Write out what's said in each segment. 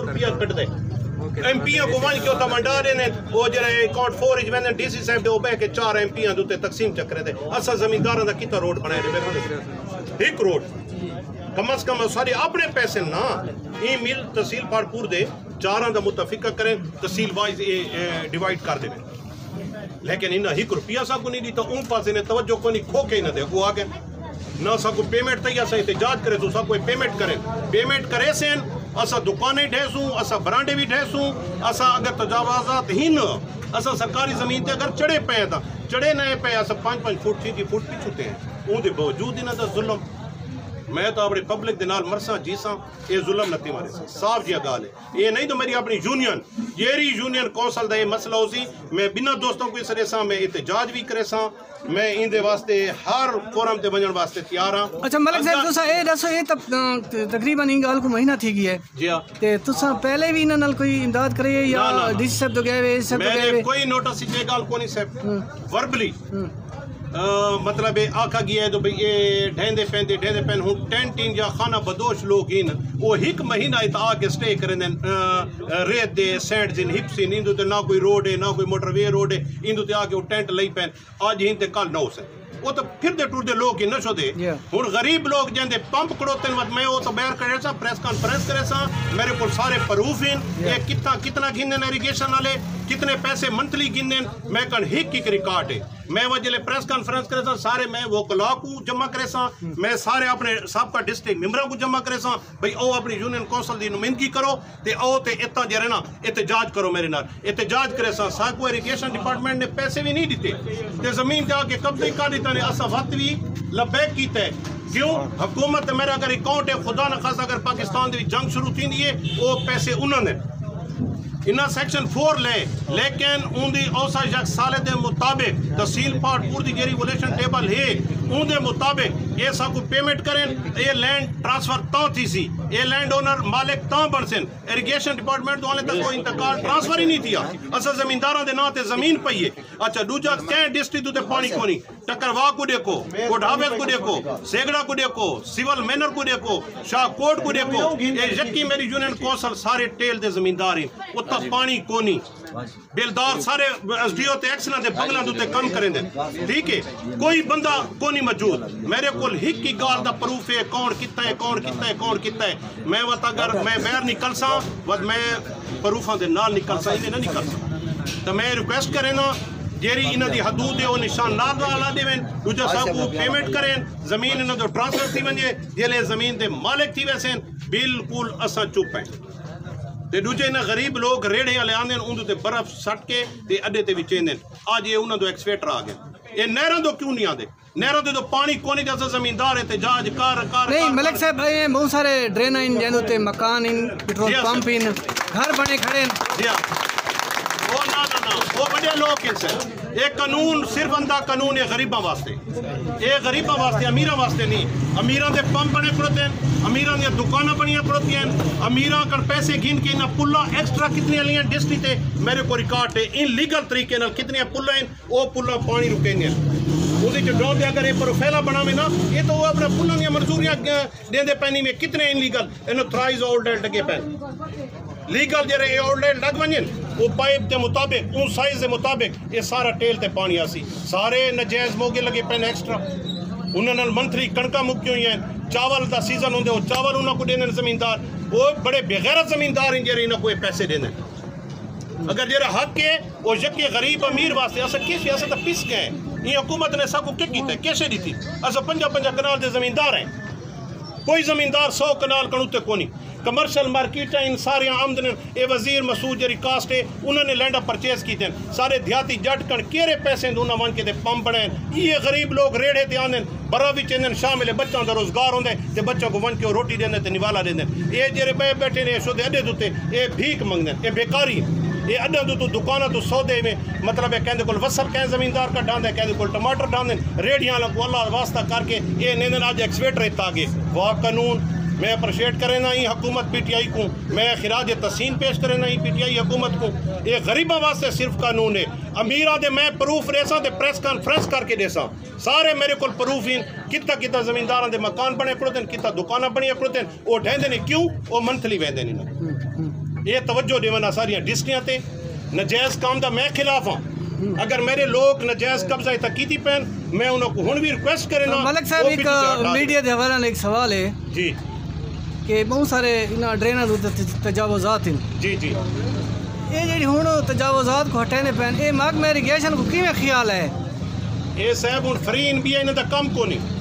روپیہ کٹ دے M P کو one کے اتنا منڈا رہے ہیں وہ جڑے اکاؤنٹ 4 وچ ویندے ڈی سی صاحب دے او بہ کے 4 ایم پیاں دے تقسیم چکرے دے اسا زمینداراں دا کیتا روڈ بنائے دے ایک روڈ کم از کم سارے اپنے پیسے نہ ای مل تحصیل پہاڑپور دے چاراں دا متفقہ کریں تحصیل وائز ڈیوائڈ کر دے لیکن انہاں 1 روپیہ سا کو نہیں دیتا اون پاسے نے توجہ کو نہیں کھو کے نہ دے وہ آگے نہ سا کو پیمنٹ تیا سا احتجاج کرے تو سا کوئی پیمنٹ کرے سین اسا دکانیں ڈھیسوں اسا برانڈے بھی ڈھیسوں اسا اگر تجاوزات ہی نہ اسا سرکاری زمین تے اگر چڑے پے تا چڑے نہ پے اسا 5-5 فٹ 6 فٹ پیچھے ہیں اون دے باوجود انہاں دا ظلم میں تو اپنے پبلک دے نال مرساں جیساں یہ ظلم نتی مارے سا صاف جیا گال ہے یہ نہیں تو میری اپنی یونین یری یونین کونسل دا یہ مسئلہ ہو سی میں بنا دوستوں کو اس طرح سا میں احتجاج بھی کرے سا میں ان دے واسطے ہر فورم تے بنجن واسطے تیار ہاں اچھا ملک صاحب تسا اے دسو اے تقریباً ان گال کو مہینہ تھی گیا ہے جی ہاں تے تسا پہلے بھی انہاں نال کوئی امداد کرے یا ڈی سی صاحب تو گئے ہوئے سب تو گئے ہوئے کوئی نوٹس یہ گال کو نہیں صاحب وربلی مطلب آکھا گیا ہے تو بھئی یہ ڈھیندے پین ہوں ٹینٹین یا خانہ بدوش لوگ ہی وہ 1 مہینہ ات آکے سٹے کریں دیں ریت دے سینٹ دن ہپسی نیندو تے نہ کوئی روڈ ہے نہ کوئی موٹر وے روڈ ہے اندو تے آکے وہ ٹینٹ لئی پین آج ہی تے کال 9 سے وہ تو پھر دے ٹور دے لوگ ہی نشو دے ہون غریب لوگ جن دے پمپ کڑوتے ہیں میں وہ تو بیار کرے سا پریس کانفرنس کرے سا میرے کو سارے پروف ہیں یہ کتنا گھنن ایریگیشن والے کتنے پیسے منتلی گھنن میں کن ہک ریکارڈ ہے میں وہ جلے پریس کانفرنس کرے سا سارے میں وہ کلا کو جمع کرے سا میں سارے اپنے سابقہ ڈسٹرکٹ ممبروں کو جمع کرے سا بھئی او اپنی یونین کونسل دی نمائندگی کرو تے او تے اتنا جرے نا احتجاج کرو میرے نال احتجاج کرے سا ساکو ایریگیشن ڈپارٹمنٹ نے پیسے بھی نہیں دیتے تے زمین جا کے قبضے کا دیتا نے اسا وقت بھی لبیک کیتا ہے کیوں حکومت میرا اگر اکاؤنٹ ہے خدا نخواستہ اگر پاکستان دی جنگ شروع تھی نہیں ہے وہ پیسے انہوں نے انہاں سیکشن 4 لے لیکن ان دی اوسا یک سالے دے مطابق تحصیل پہاڑپور دی ریگولیشن ٹیبل ہے ان دے مطابق یہ سا کو پیمنٹ کریں یہ لینڈ ٹرانسفر تاں تھی سی یہ لینڈ اونر مالک تاں بن سن ایریگیشن ڈپارٹمنٹ تو آنے تک کوئی انتقال ٹرانسفر ہی نہیں تھیا اصل زمینداراں دے نا تے زمین پئی ہے اچھا دوجا کہیں ڈسٹرکٹ تے پانی کو نہیں ٹکروا کو دیکھو کوٹ حافظ کو دیکھو سیگڑا کو دیکھو سیول مینر کو دیکھو شاہ کوٹ کو دیکھو یہ یکی میری یونین کونسل سارے ٹیل دے زمیندار ہیں اتنا پانی کونی بیلدار سارے ایس ڈی او تے ایکسنہ دے بنگلہ دو تے کم کریں دیں ٹھیک ہے کوئی بندہ کونی موجود میرے کول ہک کی گال دا پروف ہے کون کتا ہے میں وقت اگر میں بیر نکل سا وقت میں پروفاں دے نال نکل سا انہیں نہ نکل سا تو میں ریکویسٹ کریں نا جیری انہاں دی حدود ہے وہ نشان لا دے وین دوجا سا کو پیمنٹ کریں زمین انہاں دو ٹرانسفر تھی ونجے جیلے زمین دے مالک تھی ویسے بالکل اسا چپ ہیں تے دوجے نہ غریب لوگ ریڑھے والے آندے ان تے برف سٹ کے تے اڈے تے وچیندے اج یہ انہاں دو ایکسویٹر آ گئے یہ نہراں دو کیوں نہیں آندے نہراں دے تو پانی کونی جیسا زمیندار احتجاج کار نہیں ملک صاحب بہت سارے ڈرین ان جنوں تے مکان ان پیٹرول پمپ ان گھر بنے کھڑے ہیں وہ نہ وہ بڑے لوگ ہیں سر یہ قانون صرف اندہ قانون ہے غریباں واسطے یہ غریباں واسطے امیراں واسطے نہیں امیراں دے پمپ بنے پڑتے ہیں امیراں دے دکاناں بنیاں پڑتی ہیں امیراں کر پیسے گن کے انہاں پلہ ایکسٹرا کتنی علیاں ڈسٹرکٹ تے میرے کو ریکارڈ ہے ان لیگل طریقے نال کتنے پلہ ہیں وہ پلہ پانی رکیں گے اسی جو ڈرون دے اگر یہ پروفیلا بنا میں نا یہ تو وہ اپنے پلوں دیا منظوریاں دیں دے پینی میں کتنے ان لیگل انہوں تھرائز اولڈ ایلڈ لگے پین لیگل جرے اے اولڈ ایلڈ لگ ونجن وہ پائپ دے مطابق اون سائز دے مطابق یہ سارا ٹیل تے پانی آسی سارے نجائز موگے لگے پین ایکسٹرا انہوں نے منتھلی کڑکا مکیوں ہی ہیں چاول دا سیزن ہوندے وہ چاول انہوں کو دینے زمیندار وہ بڑے بغیرت زمیندار ہیں جرے انہوں کو پیسے دینے اگر جرے حق ہے وہ یکی غریب امیر واسطے ایسا کیسے ایسا تا پس گئے یہ حکومت نے سب کو کیا کیتا ہے کیسے دی تھی ایسا 5 کنال دے زمیندار ہیں کوئی زمیندار 100 کنال کنوتے کو نہیں کمرشل مارکیٹ ہیں ان سارے آمدن اے وزیر مسعود جری کاسٹ ہے انہوں نے لینڈا پرچیز کی تھے سارے دیہاتی جٹ کن کیرے پیسے دونا ون کے دے پمپ بڑھیں یہ غریب لوگ ریڑے تے آندن برا بھی چندن شامل بچوں دا روزگار ہوندے تے بچوں کو ون کے روٹی دیندے تے نوالا دیندے یہ جرے بیٹھے نے شو دے اڈے دوتے یہ بھیک منگدن یہ بیکاری یہ اڈا تو دکانہ تو سودے میں مطلب ہے کہندے کول وصل کہیں زمیندار کا ڈاندے کہندے کول ٹماٹر ڈاندے ریڑیاں لگو اللہ واسطہ کر کے یہ نیندن آج ایکسویٹر ایتا گے وہ قانون میں اپریشیٹ کریں نا ہی حکومت پی ٹی آئی کو میں خراج تحسین پیش کریں نا ہی پی ٹی آئی حکومت کو یہ غریبہ واسطے صرف قانون ہے امیرہ دے میں پروف ریسا دے پریس کانفرنس کر کے دیسا سارے میرے کول پروف ہیں کتا زمینداران دے مکان بنے پڑتے ہیں کتا دکانہ بنی پڑتے ہیں وہ ڈھیندے نہیں کیوں وہ منتھلی ویندے نہیں یہ توجہ دیونا ساریاں ڈسٹیاں تے نجائز کام دا میں خلاف ہوں اگر میرے لوگ نجائز قبضہ تک کیتی پین میں انہوں کو ہن بھی ریکویسٹ کرے نا ملک صاحب ایک میڈیا دے حوالے ایک سوال ہے جی کہ بہت سارے انہاں ڈریناں دے تجاوزات ہیں جی جی یہ جڑی ہن تجاوزات کو ہٹانے پین اے محکمہ ایریگیشن کو کیویں خیال ہے اے صاحب ہن فرین بھی انہاں دا کم کو نہیں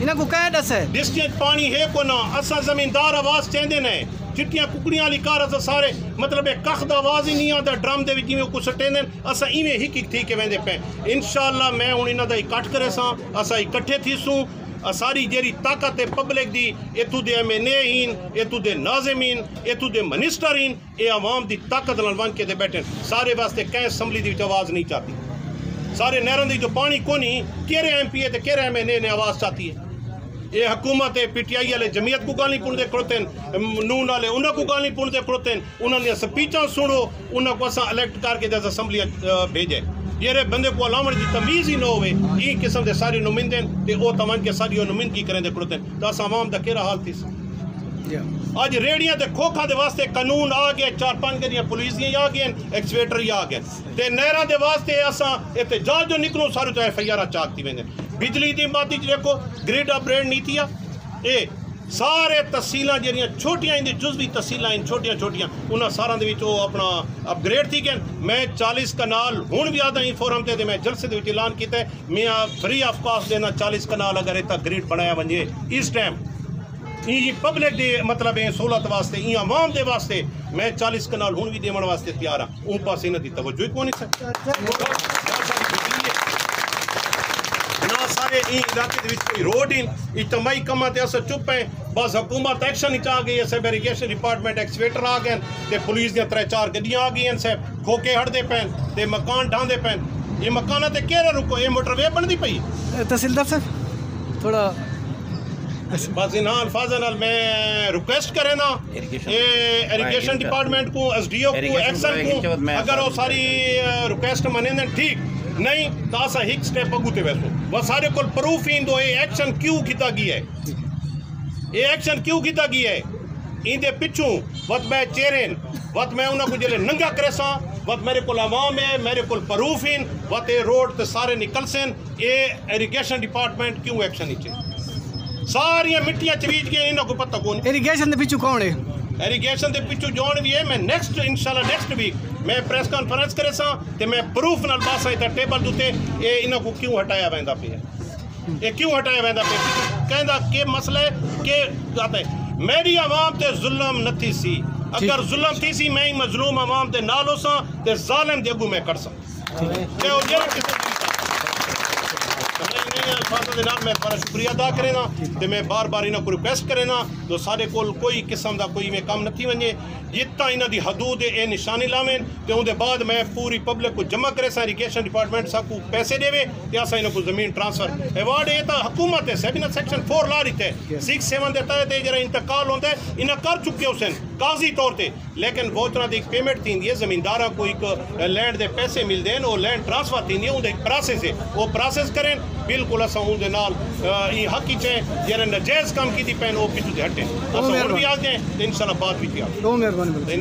انہاں کو کہہ دس ہے ڈسٹرکٹ پانی ہے کو نا اساں زمیندار آواز چاہندے نے چٹیاں ککڑیاں والی کار اساں سارے مطلب کخ دا آواز ہی نہیں آندا ڈرم دے وچ جویں کو سٹیندے اساں ایویں ہک ہک تھی کے ویندے پے انشاءاللہ میں ہن انہاں دا اکٹھ کرے ساں اساں اکٹھے تھی سوں ساری جیری طاقت ہے پبلک دی اتو دے ایم این اے ہین اتو دے ناظمین اتو دے منسٹر ہین اے عوام دی طاقت نال ون کے دے بیٹھے سارے واسطے کہیں اسمبلی دی آواز نہیں چاہتی سارے نہروں دی جو پانی کونی کیرے ایم پی اے تے کیرے ایم این اے نے آواز چاہتی ہے یہ حکومت پی ٹی آئی والے جمعیت کو گالی پڑھتے کھڑوتے ہیں نون والے انہوں کو گالی پڑھتے کھڑوتے ہیں انہوں نے سپیچاں سنو انہوں کو اساں الیکٹ کر کے جیسا اسمبلی بھیجے یہ بندے کو علامت دی تمیز ہی نہ ہوئے یہ قسم دے سارے نمائندے تے او تمن کے ساری نمائندگی کریں دے کھڑوتے ہیں تو اساں عوام دا کیڑا حال تھی آج ریڑیاں تے کھوکھا دے واسطے قانون آ گئے 4-5 گھنٹے پولیسیاں آ گئے ایکسویٹر ہی آ گئے تے نہراں دے واسطے اساں احتجاج جو نکلو سارے تو ایف آئی آر چاکتی ویندے بجلی دی باتی دیکھو گریڈ اپ گریڈ نیتیاں اے سارے تحصیلاں جڑیاں چھوٹیاں اندی جزوی تحصیلاں چھوٹیاں چھوٹیاں انہاں ساراں دے وچ اپنا اپ گریڈ تھی گئے میں 40 کنال ہن بھی آدھا فورم تے میں جلسے دے وچ اعلان کیتا ہے میں فری آف کاسٹ دینا 40 کنال اگر اتا گریڈ بنایا ونجے اس ٹائم یہ پبلک دے مطلب سہولت واسطے یہ عوام دے واسطے میں 40 کنال ہن بھی دیون واسطے تیار ہاں اون پاسے انہاں دی توجہ کون نہیں سارے این علاقے دے وچ کوئی روڈ ان اجتماعی کماں تے اساں چپ ہیں بس حکومت ایکشن وچ آ گئی ہے سب ایریگیشن ڈپارٹمنٹ ایکسویٹر آ گئے تے پولیس دیاں 3-4 گڈیاں آ گئی ہیں سب کھوکے ہٹ دے پین تے مکان ڈھاندے پین یہ مکاناں تے کیڑے رکو یہ موٹر وے بندی پئی تحصیلدار صاحب تھوڑا بس انہاں الفاظ نال میں ریکویسٹ کرے نا ایریگیشن ڈپارٹمنٹ کو ایس ڈی او کو ایکشن کو اگر وہ ساری ریکویسٹ منیں ٹھیک نہیں تو اساں ایک سٹیپ اگوں تے ویسو وہ سارے کول پروف ہی دو یہ ایکشن کیوں کیتا گیا ہے یہ ایکشن کیوں کیتا گیا ہے این دے پچھوں وقت میں چیرین وقت میں انہاں کو جلے ننگا کرے ساں وقت میرے کول عوام ہے میرے کول پروف ہیں وقت یہ روڈ تے سارے نکل سن یہ ایریگیشن ڈپارٹمنٹ کیوں ایکشن نہیں چاہیے ساری مٹیاں چویج گئے انہوں کو پتہ کون ایریگیشن دے پچھو کون ہے ایریگیشن دے پچھو جون بھی ہے میں نیکسٹ انشاءاللہ نیکسٹ ویک میں پریس کانفرنس کرے ساں تے میں پروف نال باسا ایتا ٹیبل دوتے اے انہوں کو کیوں ہٹایا ویندا پہ ہے یہ کیوں ہٹایا ویندا پہ کہندا کہ مسئلہ ہے کہ آتا ہے میری عوام تے ظلم نہ تھی سی اگر ظلم تھی سی میں مظلوم عوام تے نال ہو ساں تے ظالم دے اگوں میں کر ساں تے او جڑا کسے الفاظ جناب میں بڑا شکریہ ادا کرے نا تے میں بار بار انہاں کو ریکویسٹ کرے نا تو سارے کول کوئی قسم دا کوئی میں کام نہ تھی ونجے جتنا انہاں دی حدود اے نشانی لاویں تے اون دے بعد میں پوری پبلک کو جمع کرے سا ایریگیشن ڈپارٹمنٹ سا کو پیسے دے تے اساں انہاں کو زمین ٹرانسفر ایوارڈ اے تا حکومت ہے سیبنا سیکشن 4 لا رہی تے 6-7 دیتا ہے تے جڑا انتقال ہوندا ہے انہاں کر چکے حسین قاضی طور تے لیکن وہ طرح دی پیمنٹ تھی ہے زمینداراں کو ایک لینڈ دے پیسے مل دین او لینڈ ٹرانسفر تھی ہے اون دے پروسیس ہے وہ پروسیس کریں بالکل اساں اون دے نال یہ حق ہی چے جڑا ناجائز کام کیتی پین او پیچھے ہٹے اساں ہن بھی آ گئے انشاءاللہ بات بھی کیا بہت مہربانی